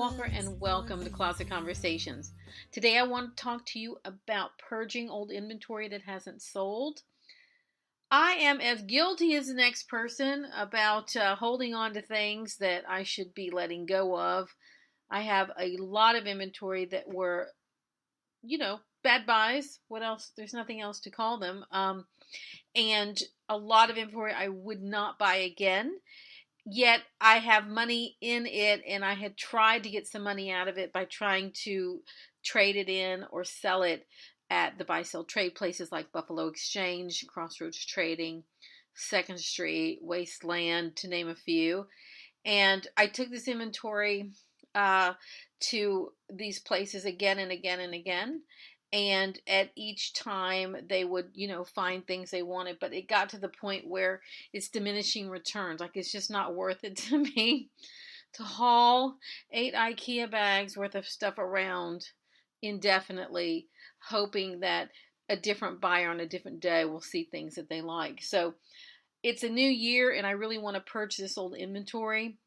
Walker, and welcome to Closet Conversations. Today I want to talk to you about purging old inventory that hasn't sold. I am as guilty as the next person about holding on to things that I should be letting go of. I have a lot of inventory that were, bad buys. What else? There's nothing else to call them. And a lot of inventory I would not buy again. Yet I have money in it, and I had tried to get some money out of it by trying to trade it in or sell it at the buy-sell trade places like Buffalo Exchange, Crossroads Trading, Second Street, Wasteland, to name a few. And I took this inventory to these places again and again and again. And at each time they would, find things they wanted. But it got to the point where it's diminishing returns. Like, it's just not worth it to me to haul 8 IKEA bags worth of stuff around indefinitely, hoping that a different buyer on a different day will see things that they like. So it's a new year, and I really want to purge this old inventory.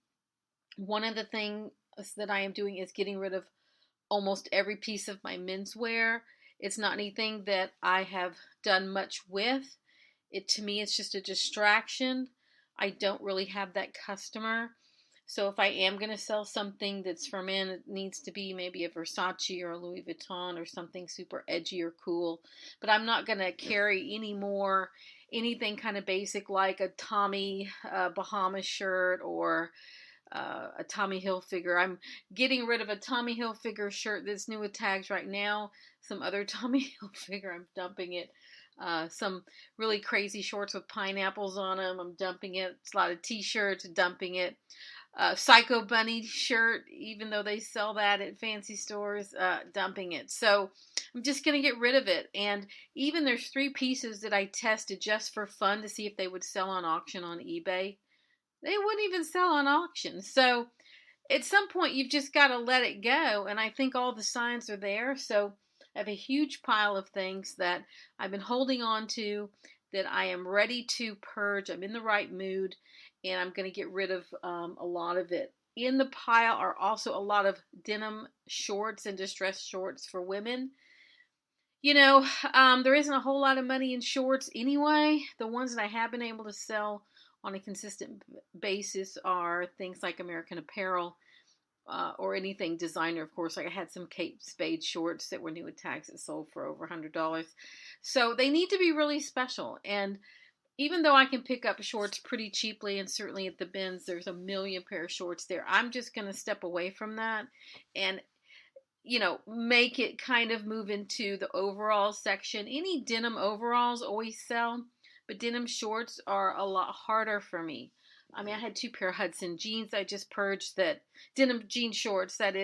One of the things that I am doing is getting rid of almost every piece of my menswear. It's not anything that I have done much with. To me, it's just a distraction. I don't really have that customer. So if I am going to sell something that's for men, it needs to be maybe a Versace or a Louis Vuitton or something super edgy or cool. But I'm not going to carry anything kind of basic like a Tommy Bahama shirt or a Tommy Hilfiger. I'm getting rid of a Tommy Hilfiger shirt that's new with tags right now. Some other Tommy Hilfiger, I'm dumping it. Some really crazy shorts with pineapples on them, I'm dumping it. It's a lot of t-shirts, dumping it. Psycho Bunny shirt, even though they sell that at fancy stores, dumping it. So I'm just going to get rid of it. And even there's 3 pieces that I tested just for fun to see if they would sell on auction on eBay. They wouldn't even sell on auction. So at some point, you've just got to let it go. And I think all the signs are there. So I have a huge pile of things that I've been holding on to that I am ready to purge. I'm in the right mood, and I'm going to get rid of a lot of it. In the pile are also a lot of denim shorts and distressed shorts for women. There isn't a whole lot of money in shorts anyway. The ones that I have been able to sell on a consistent basis are things like American Apparel or anything designer, of course. Like I had some Kate Spade shorts that were new with tags that sold for over $100. So they need to be really special. And even though I can pick up shorts pretty cheaply, and certainly at the bins, there's a million pair of shorts there, I'm just going to step away from that and make it kind of move into the overall section. Any denim overalls always sell, but denim shorts are a lot harder for me. I mean, I had 2 pair of Hudson jeans I just purged, that denim jean shorts, that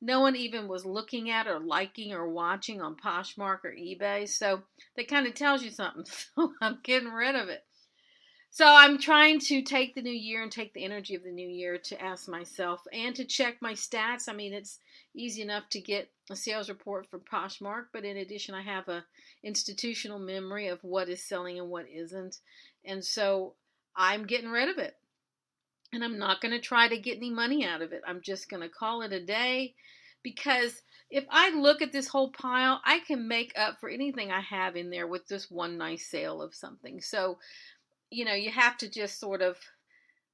no one even was looking at or liking or watching on Poshmark or eBay. So that kind of tells you something. So I'm getting rid of it. So I'm trying to take the new year and take the energy of the new year to ask myself and to check my stats. I mean, it's easy enough to get a sales report from Poshmark, but in addition, I have a institutional memory of what is selling and what isn't. And so I'm getting rid of it. And I'm not going to try to get any money out of it. I'm just going to call it a day, because if I look at this whole pile, I can make up for anything I have in there with just one nice sale of something. So you have to just sort of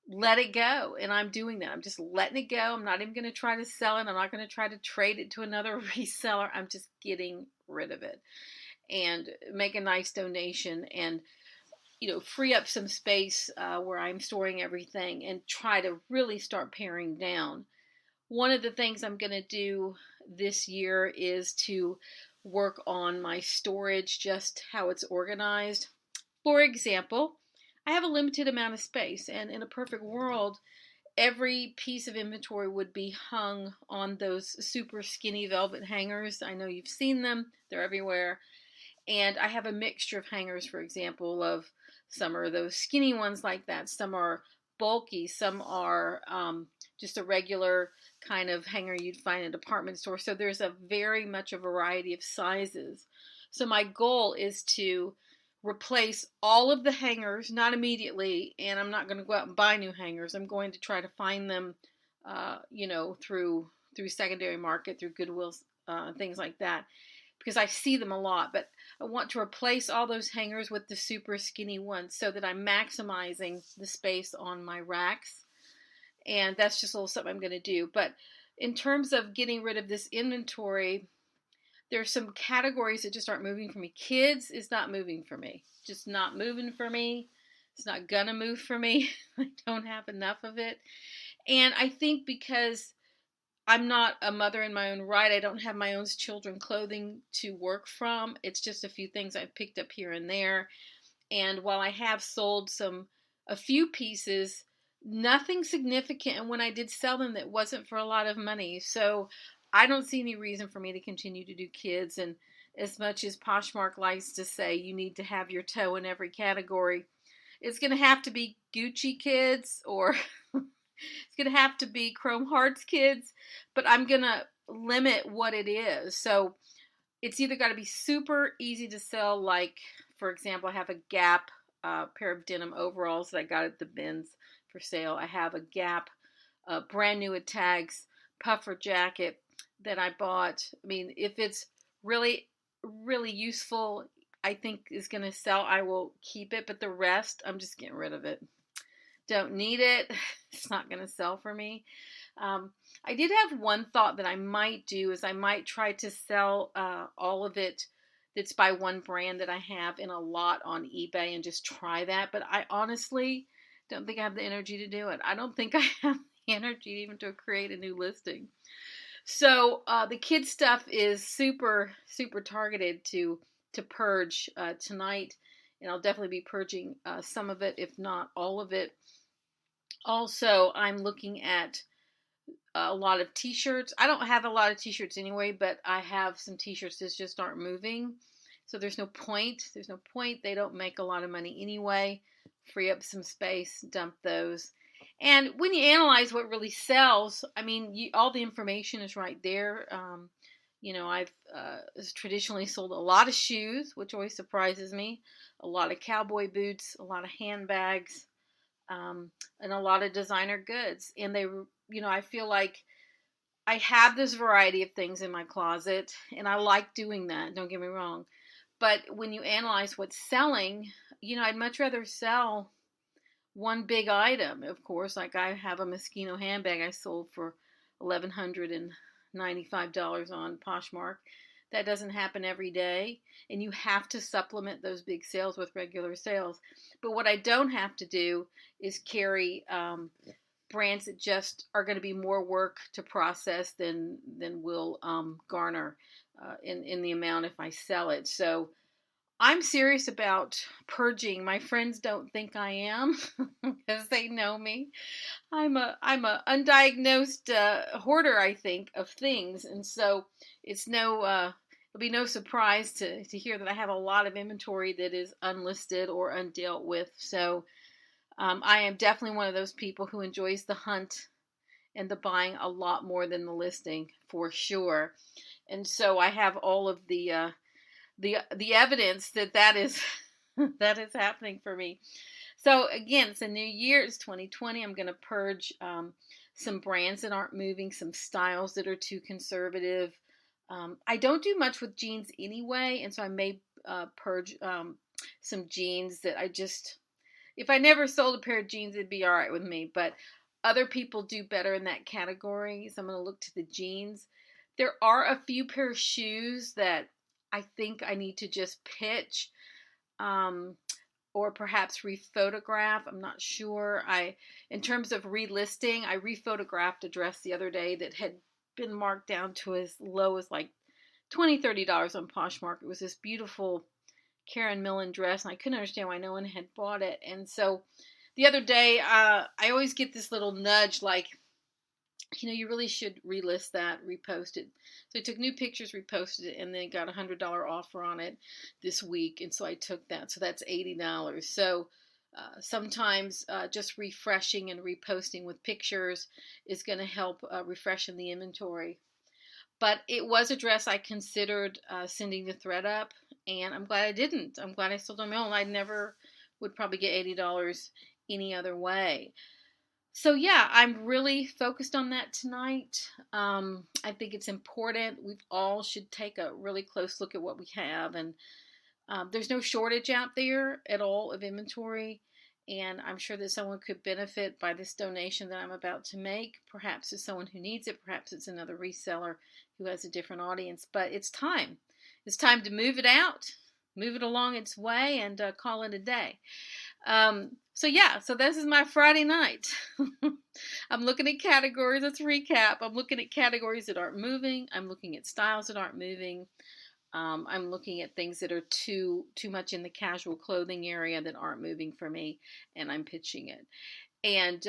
let it go. And I'm doing that. I'm just letting it go. I'm not even going to try to sell it. I'm not going to try to trade it to another reseller. I'm just getting rid of it and make a nice donation and, free up some space where I'm storing everything and try to really start paring down. One of the things I'm going to do this year is to work on my storage, just how it's organized. For example, I have a limited amount of space, and in a perfect world, every piece of inventory would be hung on those super skinny velvet hangers. I know you've seen them. They're everywhere. And I have a mixture of hangers, for example, of some are those skinny ones like that. Some are bulky. Some are just a regular kind of hanger you'd find in a department store. So there's a very much a variety of sizes. So my goal is to replace all of the hangers, not immediately, and I'm not going to go out and buy new hangers. I'm going to try to find them, through through secondary market, through Goodwills, things like that, because I see them a lot. But I want to replace all those hangers with the super skinny ones so that I'm maximizing the space on my racks. And that's just a little something I'm going to do. But in terms of getting rid of this inventory, there's some categories that just aren't moving for me. Kids is not moving for me. Just not moving for me. It's not going to move for me. I don't have enough of it. And I think because I'm not a mother in my own right, I don't have my own children clothing to work from. It's just a few things I've picked up here and there. And while I have sold a few pieces, nothing significant. And when I did sell them, that wasn't for a lot of money. So I don't see any reason for me to continue to do kids. And as much as Poshmark likes to say you need to have your toe in every category, it's going to have to be Gucci kids, or it's going to have to be Chrome Hearts kids, but I'm going to limit what it is. So it's either got to be super easy to sell, like, for example, I have a Gap pair of denim overalls that I got at the bins for sale. I have a Gap brand new at tags puffer jacket that I bought. I mean, if it's really, really useful, I think is going to sell, I will keep it. But the rest, I'm just getting rid of it. Don't need it. It's not going to sell for me. I did have one thought that I might do is I might try to sell all of it that's by one brand that I have in a lot on eBay and just try that. But I honestly don't think I have the energy to do it. I don't think I have the energy even to create a new listing. So the kids stuff is super, super targeted to purge tonight. And I'll definitely be purging some of it, if not all of it. Also, I'm looking at a lot of t-shirts. I don't have a lot of t-shirts anyway, but I have some t-shirts that just aren't moving. So there's no point. There's no point. They don't make a lot of money anyway. Free up some space, dump those. And when you analyze what really sells, I mean, all the information is right there. I've traditionally sold a lot of shoes, which always surprises me, a lot of cowboy boots, a lot of handbags, and a lot of designer goods. And I feel like I have this variety of things in my closet, and I like doing that, don't get me wrong. But when you analyze what's selling, I'd much rather sell one big item, of course. Like I have a Moschino handbag I sold for $1,195 on Poshmark. That doesn't happen every day, and you have to supplement those big sales with regular sales. But what I don't have to do is carry brands that just are going to be more work to process than will garner in the amount if I sell it. So I'm serious about purging. My friends don't think I am because they know me. I'm a undiagnosed hoarder, I think, of things, and so it'll be no surprise to hear that I have a lot of inventory that is unlisted or undealt with. So I am definitely one of those people who enjoys the hunt and the buying a lot more than the listing, for sure. And so I have all of the evidence that is that is happening for me. So again, it's a new year. It's 2020. I'm going to purge some brands that aren't moving, some styles that are too conservative. I don't do much with jeans anyway, and so I may purge some jeans that if I never sold a pair of jeans, it'd be all right with me. But other people do better in that category, so I'm going to look to the jeans. There are a few pair of shoes that I think I need to just pitch or perhaps rephotograph. I'm not sure. In terms of relisting, I rephotographed a dress the other day that had been marked down to as low as like $20, $30 on Poshmark. It was this beautiful Karen Millen dress, and I couldn't understand why no one had bought it. And so the other day, I always get this little nudge like, you really should relist that, repost it. So I took new pictures, reposted it, and then got a $100 offer on it this week. And so I took that. So that's $80. So sometimes just refreshing and reposting with pictures is going to help refreshen the inventory. But it was a dress I considered sending the thread up, and I'm glad I didn't. I'm glad I sold on my own. I never would probably get $80 any other way. So yeah, I'm really focused on that tonight. I think it's important. We all should take a really close look at what we have, and there's no shortage out there at all of inventory. And I'm sure that someone could benefit by this donation that I'm about to make. Perhaps it's someone who needs it. Perhaps it's another reseller who has a different audience. But it's time. It's time to move it out, move it along its way, and call it a day. So this is my Friday night. I'm looking at categories. Let's recap. I'm looking at categories that aren't moving. I'm looking at styles that aren't moving. I'm looking at things that are too much in the casual clothing area that aren't moving for me, and I'm pitching it. And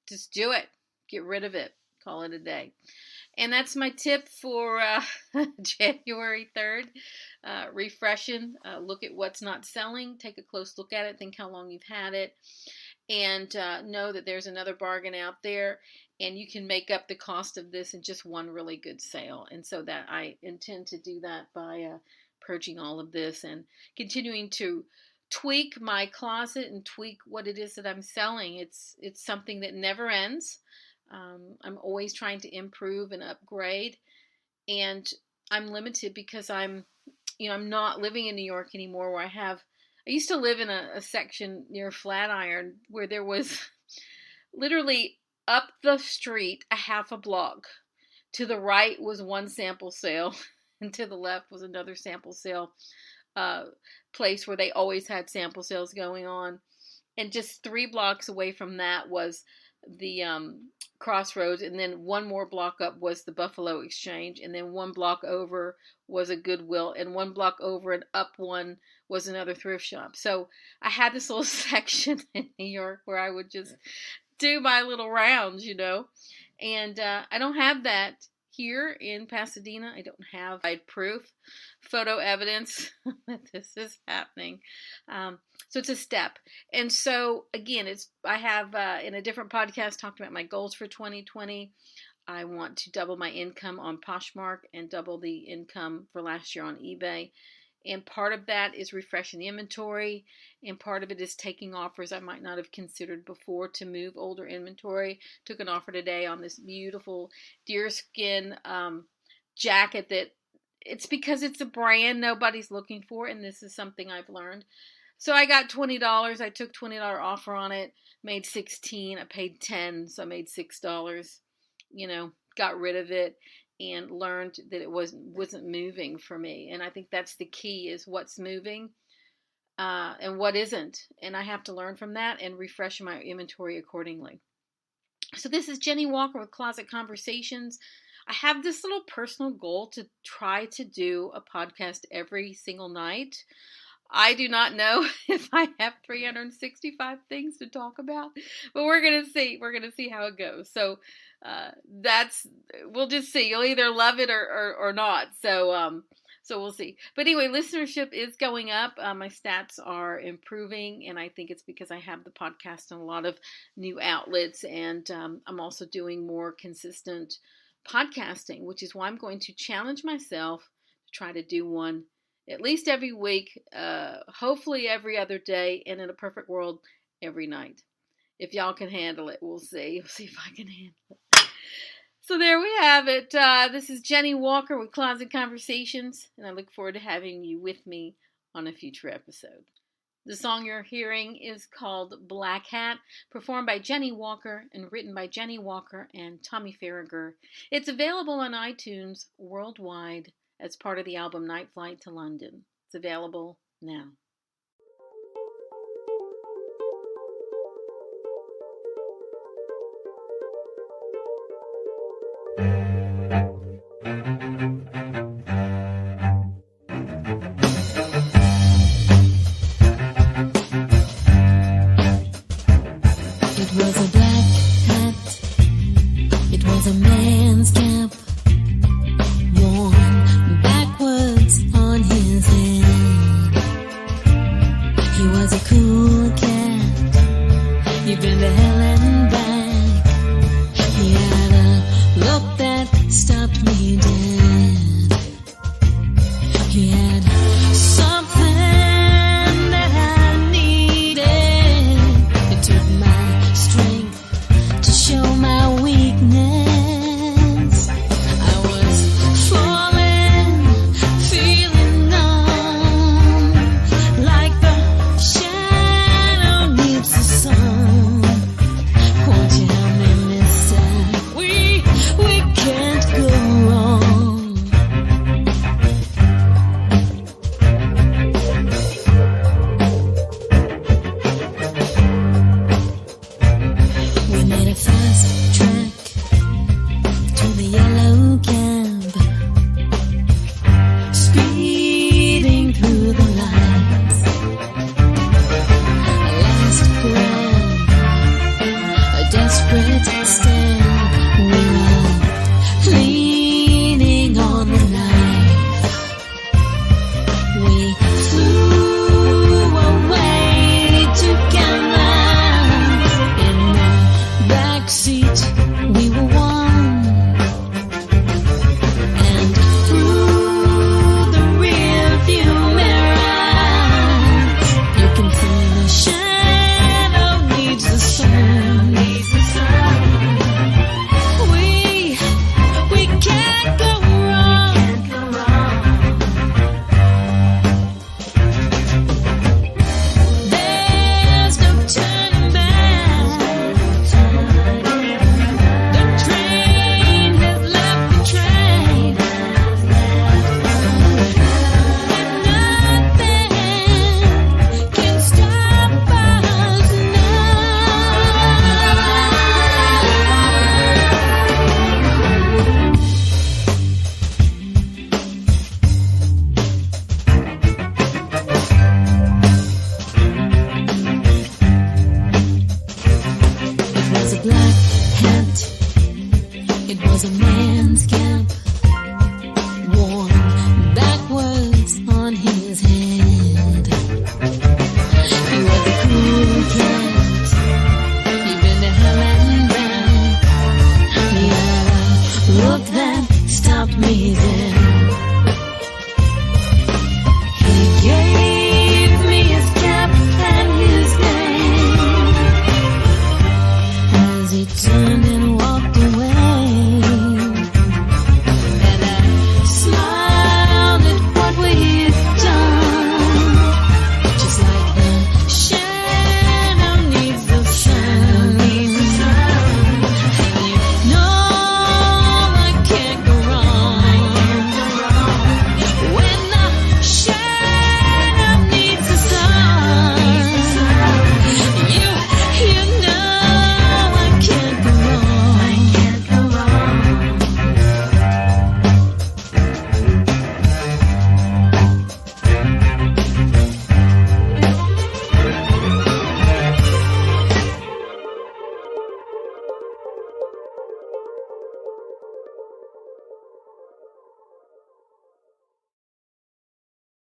just do it. Get rid of it. Call it a day. And that's my tip for January 3rd. Refreshing. Look at what's not selling. Take a close look at it. Think how long you've had it. And know that there's another bargain out there. And you can make up the cost of this in just one really good sale. And so that I intend to do that by purging all of this and continuing to tweak my closet and tweak what it is that I'm selling. It's something that never ends. I'm always trying to improve and upgrade, and I'm limited because I'm not living in New York anymore. I used to live in a section near Flatiron where there was literally up the street a half a block. To the right was one sample sale, and to the left was another sample sale place where they always had sample sales going on. And just 3 blocks away from that was the Crossroads, and then one more block up was the Buffalo Exchange, and then 1 block over was a Goodwill, and 1 block over and up one was another thrift shop. So I had this little section in New York where I would just do my little rounds, and I don't have that here in Pasadena. I don't have proof, photo evidence that this is happening. So it's a step. And so again, I have in a different podcast talked about my goals for 2020. I want to double my income on Poshmark and double the income for last year on eBay. And part of that is refreshing the inventory, and part of it is taking offers I might not have considered before to move older inventory. Took an offer today on this beautiful deerskin jacket that it's because it's a brand nobody's looking for, and this is something I've learned. So I got $20. I took $20 offer on it, made $16. I paid $10, so I made $6. Got rid of it and learned that it wasn't moving for me. And I think that's the key, is what's moving and what isn't. And I have to learn from that and refresh my inventory accordingly. So this is Jennie Walker with Closet Conversations. I have this little personal goal to try to do a podcast every single night. I do not know if I have 365 things to talk about, but we're going to see. We're going to see how it goes. So we'll just see. You'll either love it or not. So we'll see. But anyway, listenership is going up. My stats are improving, and I think it's because I have the podcast on a lot of new outlets, and I'm also doing more consistent podcasting, which is why I'm going to challenge myself to try to do one at least every week, hopefully every other day, and in a perfect world, every night. If y'all can handle it, we'll see. We'll see if I can handle it. So there we have it. This is Jennie Walker with Closet Conversations, and I look forward to having you with me on a future episode. The song you're hearing is called Black Hat, performed by Jennie Walker and written by Jennie Walker and Tommy Farragher. It's available on iTunes worldwide as part of the album Night Flight to London. It's available now.